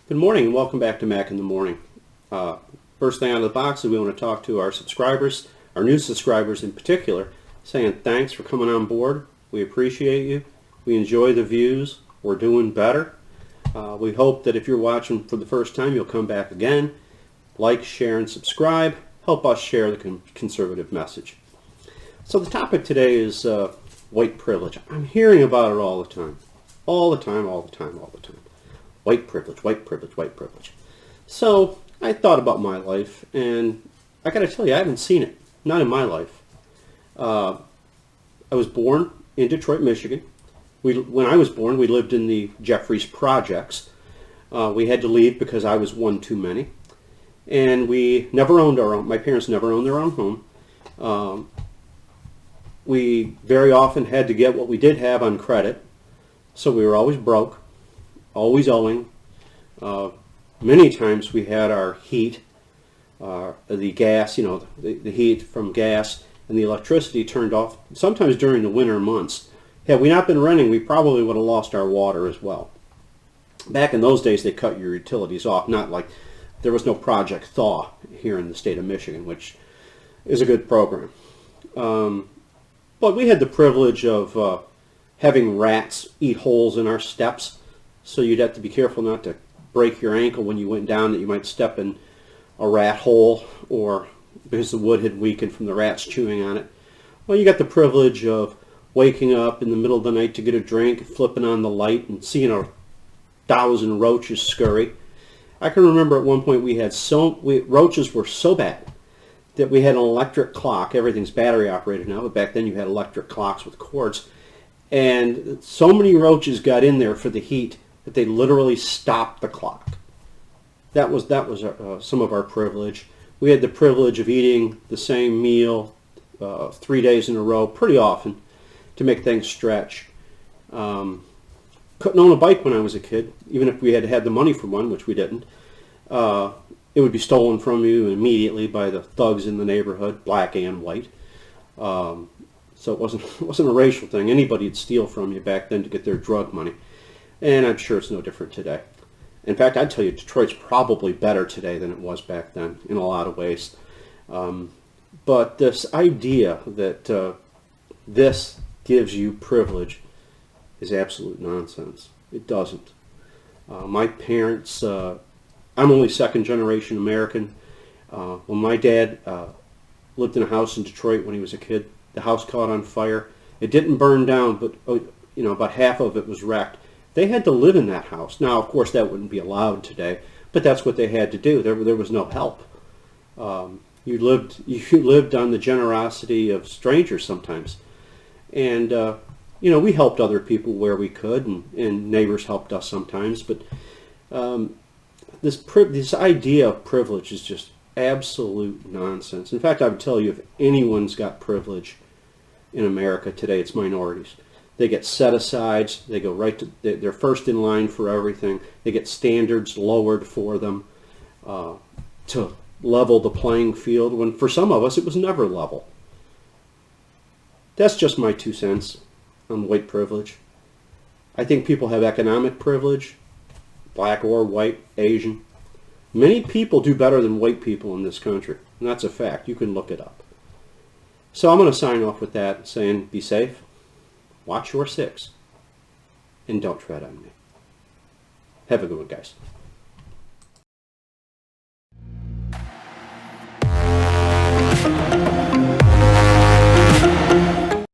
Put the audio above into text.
Good morning and welcome back to Mac in the Morning. First thing out of the box is we want to talk to our subscribers, our new subscribers in particular, saying thanks for coming on board. We appreciate you. We enjoy the views. We're doing better. We hope that if you're watching for the first time, you'll come back again. Like, share, and subscribe. Help us share the conservative message. So the topic today is white privilege. I'm hearing about it all the time. All the time. White privilege, white privilege, white privilege. So I thought about my life, and I got to tell you, I haven't seen it. Not in my life. I was born in Detroit, Michigan. When I was born, we lived in the Jeffries projects. We had to leave because I was one too many. And we never owned our own. My parents never owned their own home. We very often had to get what we did have on credit. So we were always broke, always owing. Many times we had our heat, the gas, the heat from gas and the electricity turned off, sometimes during the winter months. Had we not been renting, we probably would have lost our water as well. Back in those days, they cut your utilities off, not like there was no Project Thaw here in the state of Michigan, which is a good program. But we had the privilege of having rats eat holes in our steps, so you'd have to be careful not to break your ankle when you went down, that you might step in a rat hole, or because the wood had weakened from the rats chewing on it. Well, you got the privilege of waking up in the middle of the night to get a drink, flipping on the light, and seeing 1,000 roaches scurry. I can remember at one point roaches were so bad that we had an electric clock. Everything's battery operated now, but back then you had electric clocks with cords. And so many roaches got in there for the heat that they literally stopped the clock. That was some of our privilege. We had the privilege of eating the same meal 3 days in a row pretty often to make things stretch. Couldn't own a bike when I was a kid, even if we had had the money for one, which we didn't. It would be stolen from you immediately by the thugs in the neighborhood, black and white. So it wasn't a racial thing. Anybody would steal from you back then to get their drug money. And I'm sure it's no different today. In fact, I'd tell you Detroit's probably better today than it was back then in a lot of ways. But this idea that this gives you privilege is absolute nonsense. It doesn't. My parents, I'm only second generation American. When my dad lived in a house in Detroit when he was a kid, the house caught on fire. It didn't burn down, but about half of it was wrecked. They had to live in that house. Now, of course, that wouldn't be allowed today, but that's what they had to do. There was no help. You lived on the generosity of strangers sometimes, and we helped other people where we could, and neighbors helped us sometimes. But this idea of privilege is just absolute nonsense. In fact, I would tell you, if anyone's got privilege in America today, it's minorities. They get set-asides. They go right to, they're first in line for everything. They get standards lowered for them to level the playing field, when for some of us it was never level. That's just my 2 cents on white privilege. I think people have economic privilege, black or white, Asian. Many people do better than white people in this country, and that's a fact. You can look it up. So I'm going to sign off with that, saying be safe, watch your six, and don't tread on me. Have a good one, guys.